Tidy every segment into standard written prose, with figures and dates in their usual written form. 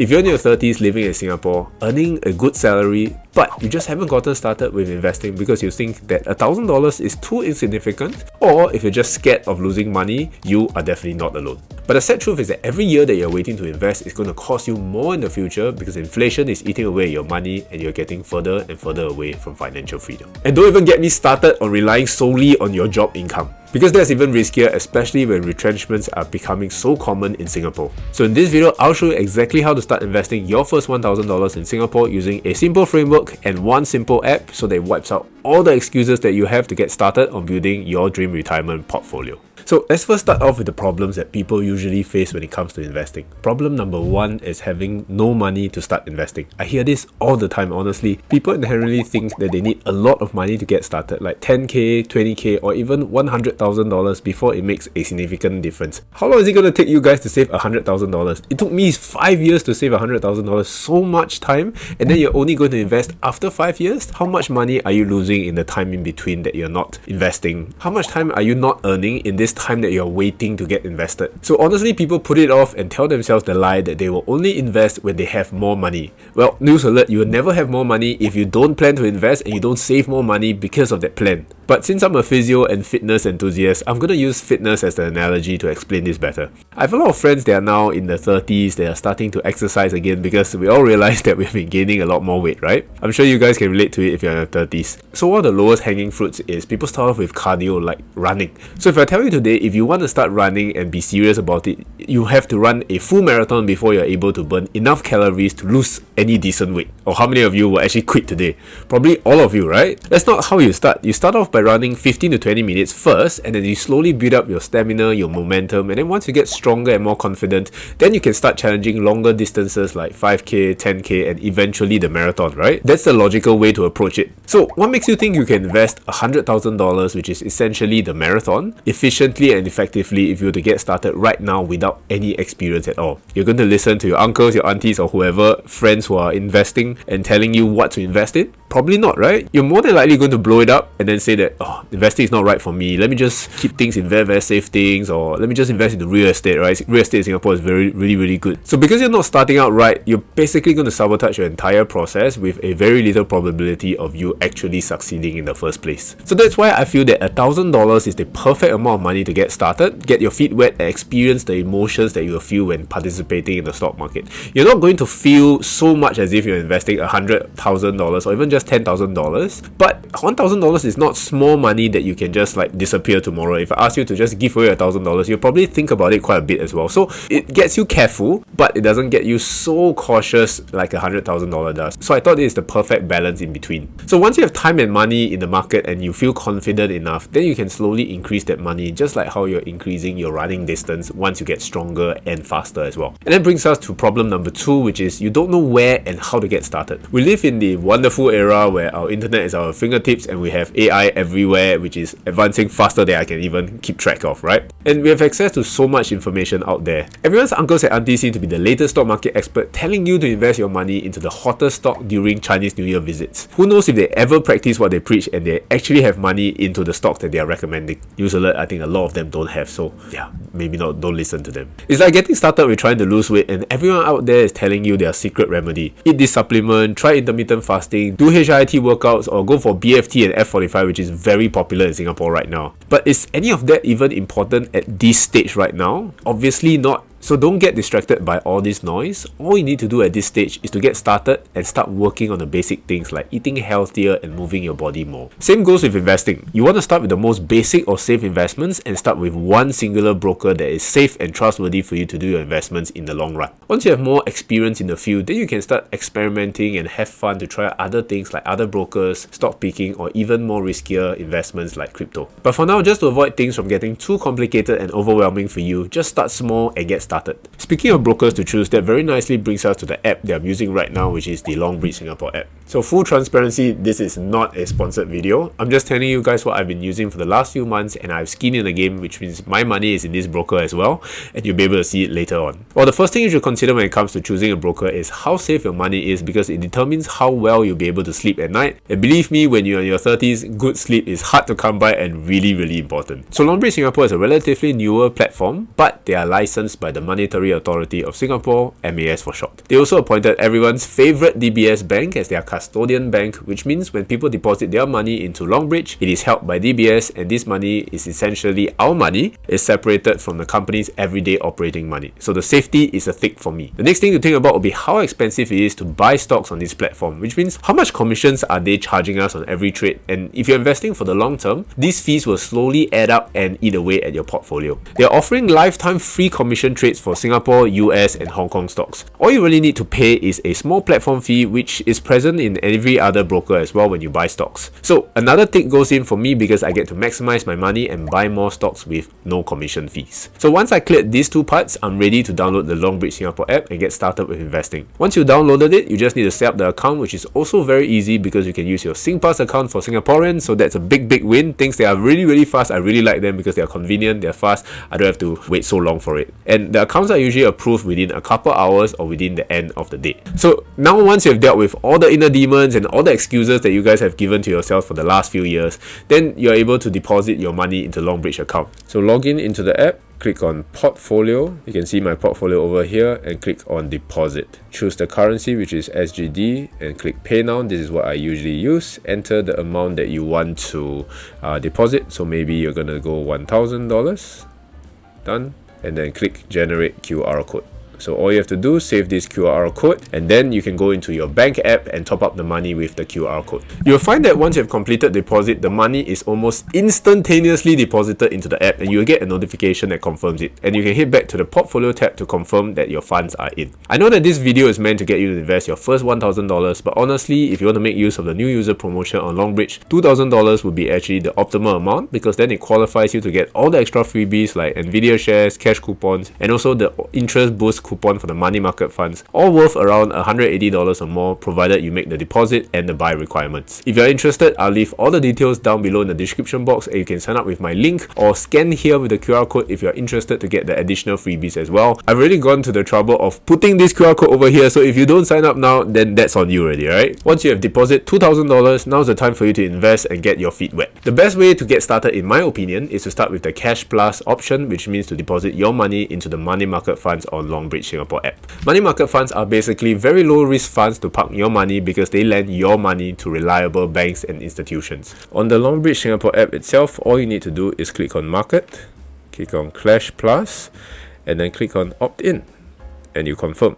If you're in your 30s living in Singapore, earning a good salary, but you just haven't gotten started with investing because you think that $1,000 is too insignificant, or if you're just scared of losing money, you are definitely not alone. But the sad truth is that every year that you're waiting to invest is going to cost you more in the future because inflation is eating away your money and you're getting further and further away from financial freedom. And don't even get me started on relying solely on your job income, because that's even riskier, especially when retrenchments are becoming so common in Singapore. So in this video, I'll show you exactly how to start investing your first $1,000 in Singapore using a simple framework and one simple app so that it wipes out all the excuses that you have to get started on building your dream retirement portfolio. So let's first start off with the problems that people usually face when it comes to investing. Problem number one is having no money to start investing. I hear this all the time, honestly. People inherently think that they need a lot of money to get started, like 10k, 20k, or even $100,000 before it makes a significant difference. How long is it going to take you guys to save $100,000? It took me 5 years to save $100,000, so much time, and then you're only going to invest after 5 years? How much money are you losing in the time in between that you're not investing? How much time are you not earning in this time that you're waiting to get invested? So honestly, people put it off and tell themselves the lie that they will only invest when they have more money. Well, news alert, you will never have more money if you don't plan to invest and you don't save more money because of that plan. But since I'm a physio and fitness enthusiast, I'm going to use fitness as the analogy to explain this better. I have a lot of friends that are now in their 30s, they are starting to exercise again because we all realize that we've been gaining a lot more weight, right? I'm sure you guys can relate to it if you're in your 30s. So one of the lowest hanging fruits is people start off with cardio, like running. So if I tell you today, if you want to start running and be serious about it, you have to run a full marathon before you're able to burn enough calories to lose any decent weight. Or how many of you will actually quit today? Probably all of you, right? That's not how you start. You start off by running 15 to 20 minutes first, and then you slowly build up your stamina, your momentum, and then once you get stronger and more confident, then you can start challenging longer distances like 5k, 10k, and eventually the marathon, right? That's the logical way to approach it. So what makes you think you can invest $100,000, which is essentially the marathon, efficiently and effectively if you were to get started right now without any experience at all? You're going to listen to your uncles, your aunties, or whoever, friends who are investing and telling you what to invest in? Probably not, right? You're more than likely going to blow it up and then say that, oh, investing is not right for me. Let me just keep things in very, very safe things, or let me just invest into real estate, right? Real estate in Singapore is really good. So because you're not starting out right, you're basically going to sabotage your entire process with a very little probability of you actually succeeding in the first place. So that's why I feel that $1,000 is the perfect amount of money to get started, get your feet wet, and experience the emotions that you will feel when participating in the stock market. You're not going to feel so much as if you're investing $100,000 or even just $10,000, but $1,000 is not small money that you can just like disappear tomorrow. If I ask you to just give away $1,000, you'll probably think about it quite a bit as well. So it gets you careful, but it doesn't get you so cautious like $100,000 does. So I thought it is the perfect balance in between. So once you have time and money in the market and you feel confident enough, then you can slowly increase that money, just like how you're increasing your running distance once you get stronger and faster as well. And that brings us to problem number two, which is you don't know where and how to get started. We live in the wonderful era where our internet is our fingertips and we have AI everywhere, which is advancing faster than I can even keep track of, right? And we have access to so much information out there. Everyone's uncles and aunties seem to be the latest stock market expert telling you to invest your money into the hottest stock during Chinese New Year visits. Who knows if they ever practice what they preach and they actually have money into the stocks that they are recommending. News alert, I think a lot of them don't have, so yeah, maybe not, don't listen to them. It's like getting started with trying to lose weight and everyone out there is telling you their secret remedy. Eat this supplement, try intermittent fasting, do HIIT workouts, or go for BFT and F45, which is very popular in Singapore right now. But is any of that even important at this stage right now? Obviously not. So don't get distracted by all this noise. All you need to do at this stage is to get started and start working on the basic things like eating healthier and moving your body more. Same goes with investing. You want to start with the most basic or safe investments and start with one singular broker that is safe and trustworthy for you to do your investments in the long run. Once you have more experience in the field, then you can start experimenting and have fun to try other things like other brokers, stock picking, or even more riskier investments like crypto. But for now, just to avoid things from getting too complicated and overwhelming for you, just start small and get started. Speaking of brokers to choose, that very nicely brings us to the app that I'm using right now, which is the Longbridge Singapore app. So full transparency, this is not a sponsored video. I'm just telling you guys what I've been using for the last few months and I've skin in the game, which means my money is in this broker as well, and you'll be able to see it later on. Well, the first thing you should consider when it comes to choosing a broker is how safe your money is, because it determines how well you'll be able to sleep at night. And believe me, when you're in your 30s, good sleep is hard to come by and really important. So Longbridge Singapore is a relatively newer platform, but they are licensed by the the Monetary Authority of Singapore, MAS for short. They also appointed everyone's favorite DBS bank as their custodian bank, which means when people deposit their money into Longbridge, it is held by DBS, and this money is essentially our money, is separated from the company's everyday operating money. So the safety is a tick for me. The next thing to think about will be how expensive it is to buy stocks on this platform, which means how much commissions are they charging us on every trade. And if you're investing for the long term, these fees will slowly add up and eat away at your portfolio. They're offering lifetime free commission trades for Singapore, US, and Hong Kong stocks. All you really need to pay is a small platform fee, which is present in every other broker as well when you buy stocks. So another tick goes in for me because I get to maximize my money and buy more stocks with no commission fees. So once I cleared these two parts, I'm ready to download the Longbridge Singapore app and get started with investing. Once you downloaded it, you just need to set up the account, which is also very easy because you can use your SingPass account for Singaporeans. So that's a big win. Things that are really fast. I really like them because they are convenient, they're fast. I don't have to wait so long for it. And the accounts are usually approved within a couple hours or within the end of the day. So now once you've dealt with all the inner demons and all the excuses that you guys have given to yourself for the last few years, then you're able to deposit your money into Longbridge account. So log in into the app, click on portfolio. You can see my portfolio over here and click on deposit. Choose the currency, which is SGD, and click pay now. This is what I usually use. Enter the amount that you want to deposit. So maybe you're gonna go $1,000. Done. And then click generate QR code. So all you have to do is save this QR code, and then you can go into your bank app and top up the money with the QR code. You'll find that once you've completed deposit, the money is almost instantaneously deposited into the app, and you'll get a notification that confirms it. And you can hit back to the portfolio tab to confirm that your funds are in. I know that this video is meant to get you to invest your first $1,000, but honestly, if you want to make use of the new user promotion on Longbridge, $2,000 would be actually the optimal amount, because then it qualifies you to get all the extra freebies like Nvidia shares, cash coupons, and also the interest boost coupon for the money market funds, all worth around $180 or more, provided you make the deposit and the buy requirements. If you're interested, I'll leave all the details down below in the description box, and you can sign up with my link or scan here with the QR code if you're interested to get the additional freebies as well. I've already gone to the trouble of putting this QR code over here, so if you don't sign up now, then that's on you already, right? Once you have deposited $2,000, now's the time for you to invest and get your feet wet. The best way to get started, in my opinion, is to start with the Cash Plus option, which means to deposit your money into the money market funds on Longbridge Singapore app. Money market funds are basically very low risk funds to park your money because they lend your money to reliable banks and institutions. On the Longbridge Singapore app itself, all you need to do is click on market, click on Cash Plus, and then click on opt in, and you confirm.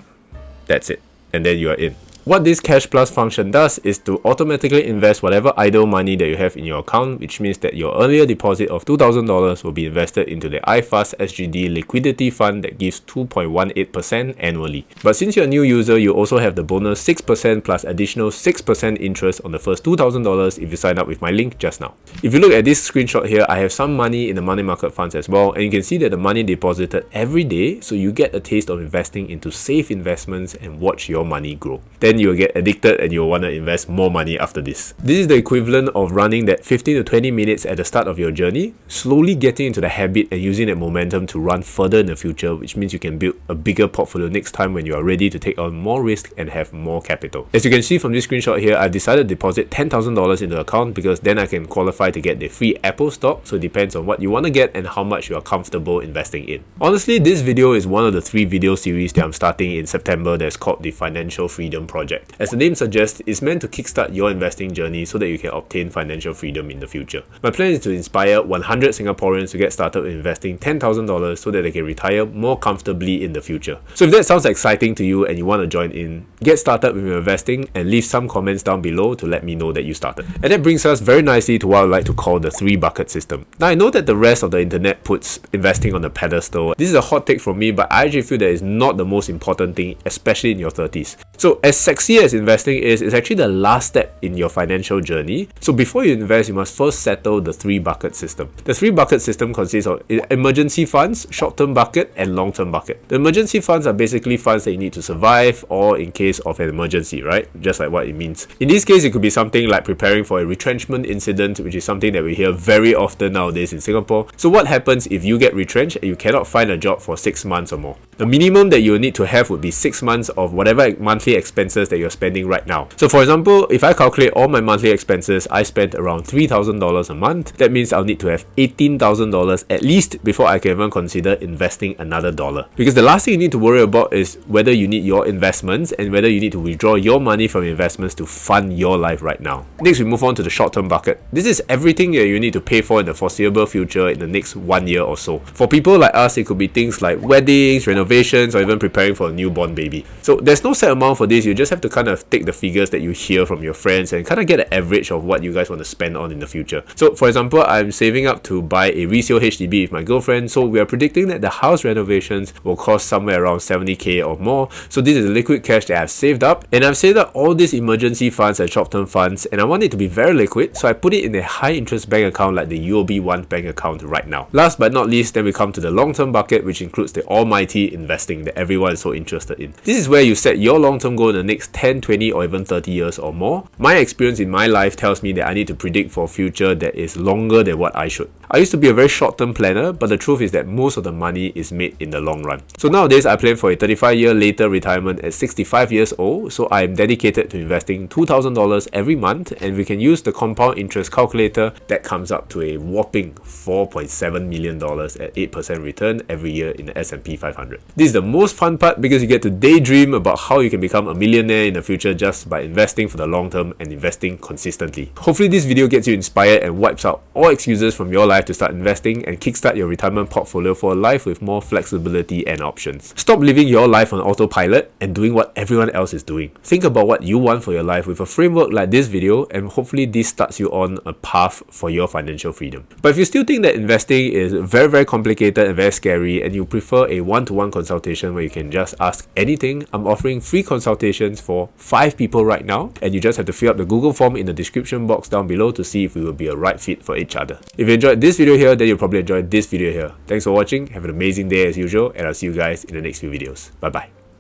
That's it, and then you are in. What this Cash Plus function does is to automatically invest whatever idle money that you have in your account, which means that your earlier deposit of $2,000 will be invested into the iFast SGD liquidity fund that gives 2.18% annually. But since you're a new user, you also have the bonus 6% plus additional 6% interest on the first $2,000 if you sign up with my link just now. If you look at this screenshot here, I have some money in the money market funds as well, and you can see that the money deposited every day, so you get a taste of investing into safe investments and watch your money grow. Then you'll get addicted and you'll want to invest more money after this. This is the equivalent of running that 15 to 20 minutes at the start of your journey, slowly getting into the habit and using that momentum to run further in the future, which means you can build a bigger portfolio next time when you are ready to take on more risk and have more capital. As you can see from this screenshot here, I decided to deposit $10,000 into the account because then I can qualify to get the free Apple stock, so it depends on what you want to get and how much you are comfortable investing in. Honestly, this video is one of the 3 video series that I'm starting in September that's called the Financial Freedom Project. As the name suggests, it's meant to kickstart your investing journey so that you can obtain financial freedom in the future. My plan is to inspire 100 Singaporeans to get started with investing $10,000 so that they can retire more comfortably in the future. So if that sounds exciting to you and you want to join in, get started with your investing and leave some comments down below to let me know that you started. And that brings us very nicely to what I like to call the 3-bucket system. Now, I know that the rest of the internet puts investing on the pedestal. This is a hot take from me, but I actually feel that it's not the most important thing, especially in your 30s. So as sexy as investing is, it's actually the last step in your financial journey. So before you invest, you must first settle the 3-bucket system. The 3-bucket system consists of emergency funds, short-term bucket, and long-term bucket. The emergency funds are basically funds that you need to survive or in case of an emergency, right? Just like what it means. In this case, it could be something like preparing for a retrenchment incident, which is something that we hear very often nowadays in Singapore. So what happens if you get retrenched and you cannot find a job for 6 months or more? The minimum that you'll need to have would be 6 months of whatever monthly expenses expenses that you're spending right now. So for example, if I calculate all my monthly expenses, I spend around $3,000 a month. That means I'll need to have $18,000 at least before I can even consider investing another dollar. Because the last thing you need to worry about is whether you need your investments and whether you need to withdraw your money from investments to fund your life right now. Next, we move on to the short-term bucket. This is everything that you need to pay for in the foreseeable future in the next 1 year or so. For people like us, it could be things like weddings, renovations, or even preparing for a newborn baby. So there's no set amount for this. You just have to kind of take the figures that you hear from your friends and kind of get an average of what you guys want to spend on in the future. So for example, I'm saving up to buy a resale HDB with my girlfriend, so we are predicting that the house renovations will cost somewhere around 70k or more. So this is liquid cash that I've saved up, and I've saved up all these emergency funds and short-term funds, and I want it to be very liquid, so I put it in a high interest bank account like the UOB One bank account right now. Last but not least, then we come to the long-term bucket, which includes the almighty investing that everyone is so interested in. This is where you set your long-term goal in the next 10, 20 or even 30 years or more. My experience in my life tells me that I need to predict for a future that is longer than what I should. I used to be a very short-term planner, but the truth is that most of the money is made in the long run. So nowadays, I plan for a 35-year later retirement at 65 years old, so I am dedicated to investing $2,000 every month, and we can use the compound interest calculator that comes up to a whopping $4.7 million at 8% return every year in the S&P 500. This is the most fun part because you get to daydream about how you can become a millionaire in the future just by investing for the long term and investing consistently. Hopefully this video gets you inspired and wipes out all excuses from your life to start investing and kickstart your retirement portfolio for a life with more flexibility and options. Stop living your life on autopilot and doing what everyone else is doing. Think about what you want for your life with a framework like this video, and hopefully this starts you on a path for your financial freedom. But if you still think that investing is very complicated and very scary, and you prefer a one-to-one consultation where you can just ask anything, I'm offering free consultations for 5 people right now, and you just have to fill up the Google form in the description box down below to see if we will be a right fit for each other. If you enjoyed this video here, then you'll probably enjoy this video here. Thanks for watching, have an amazing day as usual, and I'll see you guys in the next few videos. Bye bye.